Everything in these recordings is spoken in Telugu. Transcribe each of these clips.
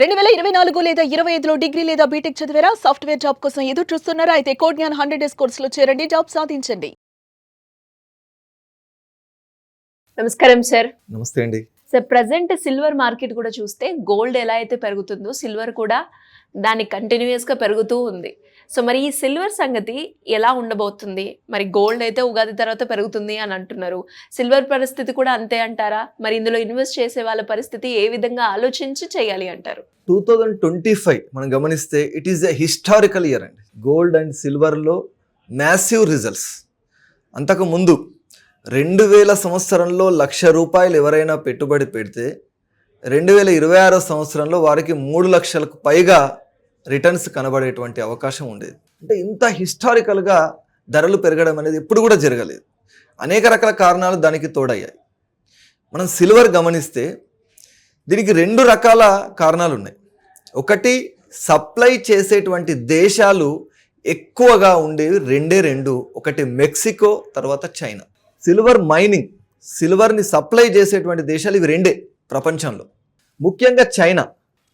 2024 లేదా 25లో డిగ్రీ లేదా బీటెక్ చదివారా? సాఫ్ట్‌వేర్ జాబ్ కోసం ఎదురు చూస్తున్నారా? అయితే కోడ్ జ్ఞాన్ 100 డేస్ కోర్సులో చేరండి, జాబ్ సాధించండి. నమస్కారం సార్. నమస్తే అండి. సార్, ప్రెజెంట్ సిల్వర్ మార్కెట్ కూడా చూస్తే గోల్డ్ ఎలా అయితే పెరుగుతుందో సిల్వర్ కూడా దాన్ని కంటిన్యూయస్‌గా పెరుగుతూ ఉంది. సో మరి ఈ సిల్వర్ సంగతి ఎలా ఉండబోతుంది? మరి గోల్డ్ అయితే ఉగాది తర్వాత పెరుగుతుంది అని అంటున్నారు. సిల్వర్ పరిస్థితి కూడా అంతే అంటారా? మరి ఇందులో ఇన్వెస్ట్ చేసే వాళ్ళ పరిస్థితి ఏ విధంగా ఆలోచించి చేయాలి అంటారు? 2025 మనం గమనిస్తే it is a historical year అండి. గోల్డ్ అండ్ సిల్వర్లో మ్యాసివ్ రిజల్ట్స్. అంతకు ముందు 2000 సంవత్సరంలో ₹1,00,000 ఎవరైనా పెట్టుబడి పెడితే 2026 సంవత్సరంలో వారికి 3 లక్షలకు పైగా రిటర్న్స్ కనబడేటువంటి అవకాశం ఉండేది. అంటే ఇంత హిస్టారికల్గా ధరలు పెరగడం అనేది ఎప్పుడు కూడా జరగలేదు. అనేక రకాల కారణాలు దానికి తోడయ్యాయి. మనం సిల్వర్ గమనిస్తే దీనికి 2 రకాల కారణాలు ఉన్నాయి. ఒకటి, సప్లై చేసేటువంటి దేశాలు ఎక్కువగా ఉండేవి రెండు. ఒకటి మెక్సికో, తర్వాత చైనా. సిల్వర్ మైనింగ్, సిల్వర్ని సప్లై చేసేటువంటి దేశాలు ఇవి 2 ప్రపంచంలో. ముఖ్యంగా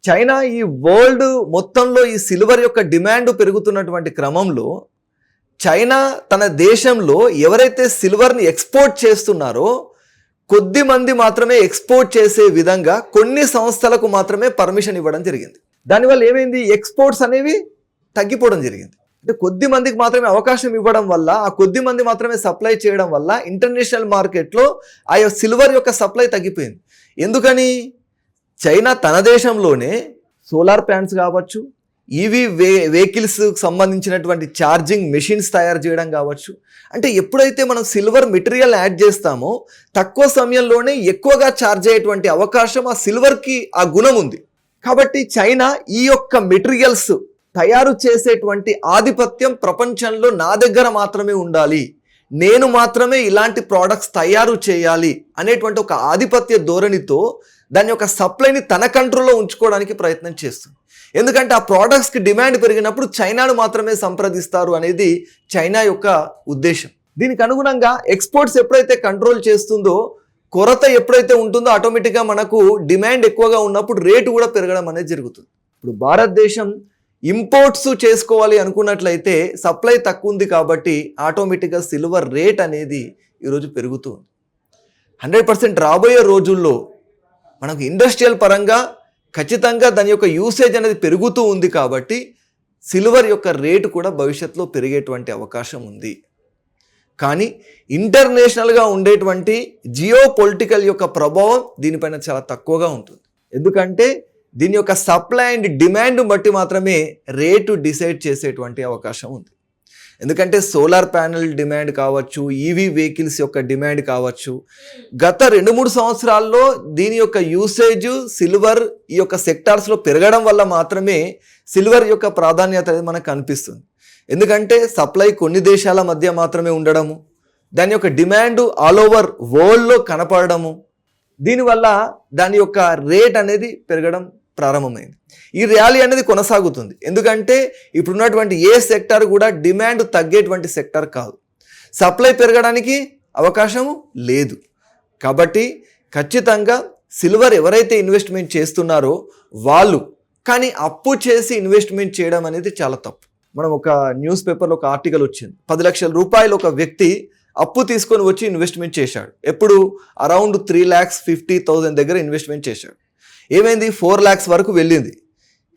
చైనా ఈ వరల్డ్ మొత్తంలో ఈ సిల్వర్ యొక్క డిమాండ్ పెరుగుతున్నటువంటి క్రమంలో చైనా తన దేశంలో ఎవరైతే సిల్వర్ని ఎక్స్పోర్ట్ చేస్తున్నారో కొద్ది మంది మాత్రమే ఎక్స్పోర్ట్ చేసే విధంగా కొన్ని సంస్థలకు మాత్రమే పర్మిషన్ ఇవ్వడం జరిగింది. దానివల్ల ఏమైంది, ఎక్స్పోర్ట్స్ అనేవి తగ్గిపోవడం జరిగింది. అంటే కొద్ది మందికి మాత్రమే అవకాశం ఇవ్వడం వల్ల, ఆ కొద్ది మంది మాత్రమే సప్లై చేయడం వల్ల ఇంటర్నేషనల్ మార్కెట్లో ఆ సిల్వర్ యొక్క సప్లై తగ్గిపోయింది. ఎందుకని? చైనా తన దేశంలోనే సోలార్ ప్లాంట్స్ కావచ్చు, ఈవీ వెహికల్స్ సంబంధించినటువంటి ఛార్జింగ్ మెషిన్స్ తయారు చేయడం కావచ్చు. అంటే ఎప్పుడైతే మనం సిల్వర్ మెటీరియల్ యాడ్ చేస్తామో తక్కువ సమయంలోనే ఎక్కువగా ఛార్జ్ అయ్యేటువంటి అవకాశం ఆ సిల్వర్కి ఆ గుణం ఉంది. కాబట్టి చైనా ఈ యొక్క మెటీరియల్స్ తయారు చేసేటువంటి ఆధిపత్యం ప్రపంచంలో నా దగ్గర మాత్రమే ఉండాలి, నేను మాత్రమే ఇలాంటి ప్రోడక్ట్స్ తయారు చేయాలి అనేటువంటి ఒక ఆధిపత్య ధోరణితో దాని యొక్క సప్లైని తన కంట్రోల్లో ఉంచుకోవడానికి ప్రయత్నం చేస్తుంది. ఎందుకంటే ఆ ప్రోడక్ట్స్కి డిమాండ్ పెరిగినప్పుడు చైనాను మాత్రమే సంప్రదిస్తారు అనేది చైనా యొక్క ఉద్దేశం. దీనికి అనుగుణంగా ఎక్స్పోర్ట్స్ ఎప్పుడైతే కంట్రోల్ చేస్తుందో, కొరత ఎప్పుడైతే ఉంటుందో ఆటోమేటిక్గా మనకు డిమాండ్ ఎక్కువగా ఉన్నప్పుడు రేటు కూడా పెరగడం అనేది జరుగుతుంది. ఇప్పుడు భారతదేశం ఇంపోర్ట్స్ చేసుకోవాలి అనుకున్నట్లయితే సప్లై తక్కువ ఉంది కాబట్టి ఆటోమేటిక్గా సిల్వర్ రేట్ అనేది ఈరోజు పెరుగుతుంది. 100% రాబోయే రోజుల్లో మనకు ఇండస్ట్రియల్ పరంగా ఖచ్చితంగా దాని యొక్క యూసేజ్ అనేది పెరుగుతూ ఉంది కాబట్టి సిల్వర్ యొక్క రేటు కూడా భవిష్యత్తులో పెరిగేటువంటి అవకాశం ఉంది. కానీ ఇంటర్నేషనల్గా ఉండేటువంటి జియో పొలిటికల్ యొక్క ప్రభావం దీనిపైన చాలా తక్కువగా ఉంటుంది. ఎందుకంటే దీని యొక్క సప్లై అండ్ డిమాండ్ బట్టి మాత్రమే రేటు డిసైడ్ చేసేటువంటి అవకాశం ఉంది. ఎందుకంటే సోలార్ ప్యానెల్ డిమాండ్ కావచ్చు, ఈవీ వెహికల్స్ యొక్క డిమాండ్ కావచ్చు, గత 2-3 సంవత్సరాల్లో దీని యొక్క యూసేజ్ సిల్వర్ ఈ యొక్క సెక్టార్స్లో పెరగడం వల్ల మాత్రమే సిల్వర్ యొక్క ప్రాధాన్యత అనేది మనకు కనిపిస్తుంది. ఎందుకంటే సప్లై కొన్ని దేశాల మధ్య మాత్రమే ఉండడము, దాని యొక్క డిమాండ్ ఆల్ ఓవర్ వరల్డ్లో కనపడము, దీనివల్ల దాని యొక్క రేట్ అనేది పెరగడం ప్రారంభమైంది. ఈ ర్యాలీ అనేది కొనసాగుతుంది. ఎందుకంటే ఇప్పుడున్నటువంటి ఏ సెక్టార్ కూడా డిమాండ్ తగ్గేటువంటి సెక్టార్ కాదు, సప్లై పెరగడానికి అవకాశము లేదు. కాబట్టి ఖచ్చితంగా సిల్వర్ ఎవరైతే ఇన్వెస్ట్మెంట్ చేస్తున్నారో వాళ్ళు, కానీ అప్పు చేసి ఇన్వెస్ట్మెంట్ చేయడం అనేది చాలా తప్పు. మనం ఒక న్యూస్ పేపర్లో ఒక ఆర్టికల్ వచ్చింది, 10 లక్షల రూపాయలు ఒక వ్యక్తి అప్పు తీసుకొని వచ్చి ఇన్వెస్ట్మెంట్ చేశాడు. ఎప్పుడు? అరౌండ్ 3,50,000 దగ్గర ఇన్వెస్ట్మెంట్ చేశాడు. ఏమైంది? 4 lakhs వరకు వెళ్ళింది.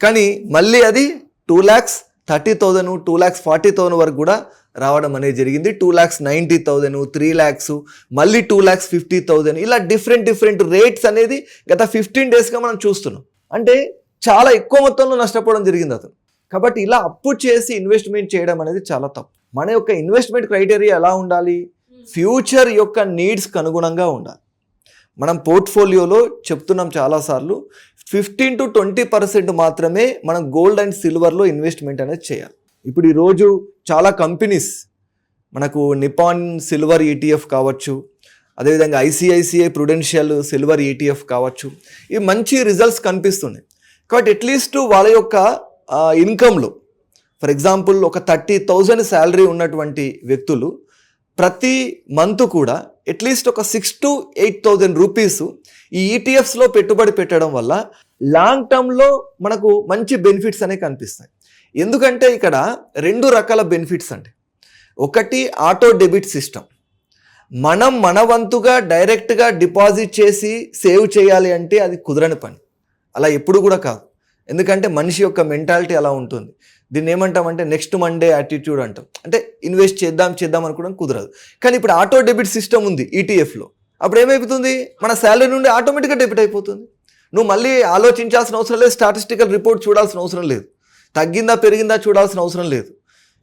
కానీ మళ్ళీ అది 2,30,000, 2,40,000 వరకు కూడా రావడం అనేది జరిగింది. 2,90,000, 3 lakhs, మళ్ళీ 2,50,000, ఇలా డిఫరెంట్ రేట్స్ అనేది గత 15 daysగా మనం చూస్తున్నాం. అంటే చాలా ఎక్కువ మొత్తంలో నష్టపోవడం జరిగింది అతను. కాబట్టి ఇలా అప్పు చేసి ఇన్వెస్ట్మెంట్ చేయడం అనేది చాలా తప్పు. మన యొక్క ఇన్వెస్ట్మెంట్ క్రైటీరియా ఎలా ఉండాలి? ఫ్యూచర్ యొక్క నీడ్స్కి అనుగుణంగా ఉండాలి. మనం పోర్ట్ఫోలియోలో చెప్తున్నాం చాలాసార్లు, 15 to 20% మాత్రమే మనం గోల్డ్ అండ్ సిల్వర్లో ఇన్వెస్ట్మెంట్ అనేది చేయాలి. ఇప్పుడు ఈరోజు చాలా కంపెనీస్, మనకు నిపాన్ సిల్వర్ ETF కావచ్చు, అదేవిధంగా ICICI ప్రుడెన్షియల్ సిల్వర్ ETF కావచ్చు, ఇవి మంచి రిజల్ట్స్ కనిపిస్తున్నాయి. కాబట్టి అట్లీస్ట్ వాళ్ళ యొక్క ఇన్కంలో, ఫర్ ఎగ్జాంపుల్ ఒక 30,000 శాలరీ ఉన్నటువంటి వ్యక్తులు ప్రతి మంత్ కూడా అట్లీస్ట్ ఒక 6,000 to 8,000 రూపీస్ ఈ ETFస్లో పెట్టుబడి పెట్టడం వల్ల లాంగ్ టర్మ్లో మనకు మంచి బెనిఫిట్స్ అనేవి కనిపిస్తాయి. ఎందుకంటే ఇక్కడ 2 రకాల బెనిఫిట్స్ అండి. ఒకటి ఆటో డెబిట్ సిస్టమ్. మనం మన వంతుగా డైరెక్ట్గా డిపాజిట్ చేసి సేవ్ చేయాలి అంటే అది కుదరని పని, అలా ఎప్పుడు కూడా కాదు. ఎందుకంటే మనిషి యొక్క మెంటాలిటీ అలా ఉంటుంది. దీన్ని ఏమంటామంటే నెక్స్ట్ మండే యాటిట్యూడ్ అంటాం. అంటే ఇన్వెస్ట్ చేద్దాం అనుకోవడం కుదరదు. కానీ ఇప్పుడు ఆటో డెబిట్ సిస్టమ్ ఉంది ఈటీఎఫ్లో. అప్పుడు ఏమైపోతుంది, మన శాలరీ నుండి ఆటోమేటిక్గా డెబిట్ అయిపోతుంది. నువ్వు మళ్ళీ ఆలోచించాల్సిన అవసరం లేదు, స్టాటిస్టికల్ రిపోర్ట్ చూడాల్సిన అవసరం లేదు, తగ్గిందా పెరిగిందా చూడాల్సిన అవసరం లేదు.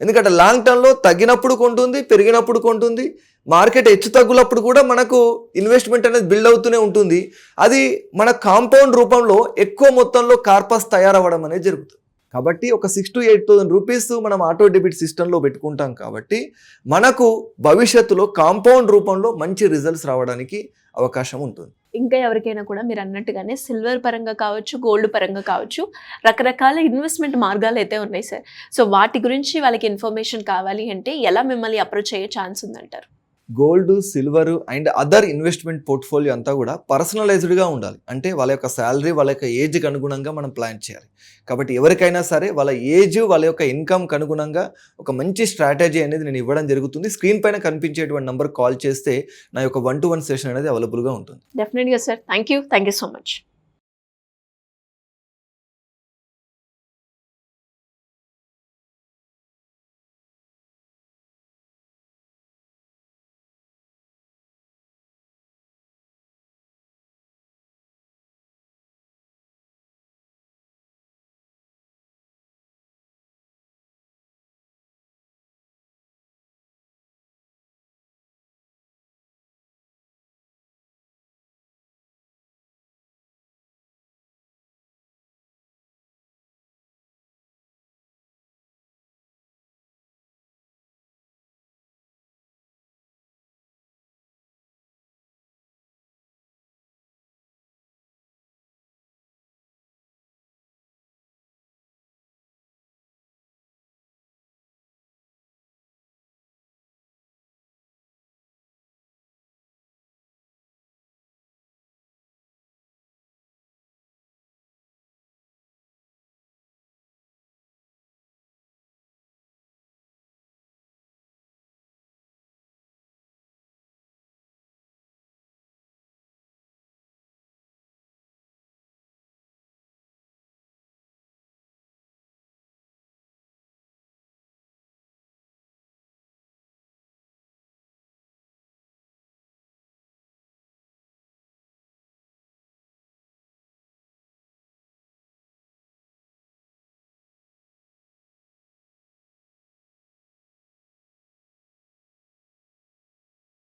ఎందుకంటే లాంగ్ టర్మ్లో తగ్గినప్పుడు కొంటుంది, పెరిగినప్పుడు కొంటుంది, మార్కెట్ హెచ్చు తగ్గులప్పుడు కూడా మనకు ఇన్వెస్ట్మెంట్ అనేది బిల్డ్ అవుతూనే ఉంటుంది. అది మన కాంపౌండ్ రూపంలో ఎక్కువ మొత్తంలో కార్పస్ తయారవ్వడం అనేది జరుగుతుంది. కాబట్టి ఒక 6,000 to 8,000 రూపీస్ మనం ఆటో డెబిట్ సిస్టంలో పెట్టుకుంటాం కాబట్టి మనకు భవిష్యత్తులో కాంపౌండ్ రూపంలో మంచి రిజల్ట్స్ రావడానికి అవకాశం ఉంటుంది. ఇంకా ఎవరికైనా కూడా మీరు అన్నట్టుగానే సిల్వర్ పరంగా కావచ్చు, గోల్డ్ పరంగా కావచ్చు, రకరకాల ఇన్వెస్ట్మెంట్ మార్గాలు అయితే ఉన్నాయి సార్. సో వాటి గురించి వాళ్ళకి ఇన్ఫర్మేషన్ కావాలి అంటే ఎలా మిమ్మల్ని అప్రోచ్ అయ్యే ఛాన్స్ ఉందంటారు? Gold, silver and other investment portfolio అంతా కూడా పర్సనలైజ్డ్గా ఉండాలి. అంటే వాళ్ళ యొక్క శాలరీ, వాళ్ళ యొక్క ఏజ్కి అనుగుణంగా మనం ప్లాన్ చేయాలి. కాబట్టి ఎవరికైనా సరే వాళ్ళ ఏజ్, వాళ్ళ యొక్క ఇన్కమ్కి అనుగుణంగా ఒక మంచి స్ట్రాటజీ అనేది నేను ఇవ్వడం జరుగుతుంది. స్క్రీన్ పైన కనిపించేటువంటి నెంబర్ కాల్ చేస్తే నా యొక్క 1-to-1 సెషన్ అనేది అవైలబుల్గా ఉంటుంది. డెఫినెట్గా sir. Thank you so much.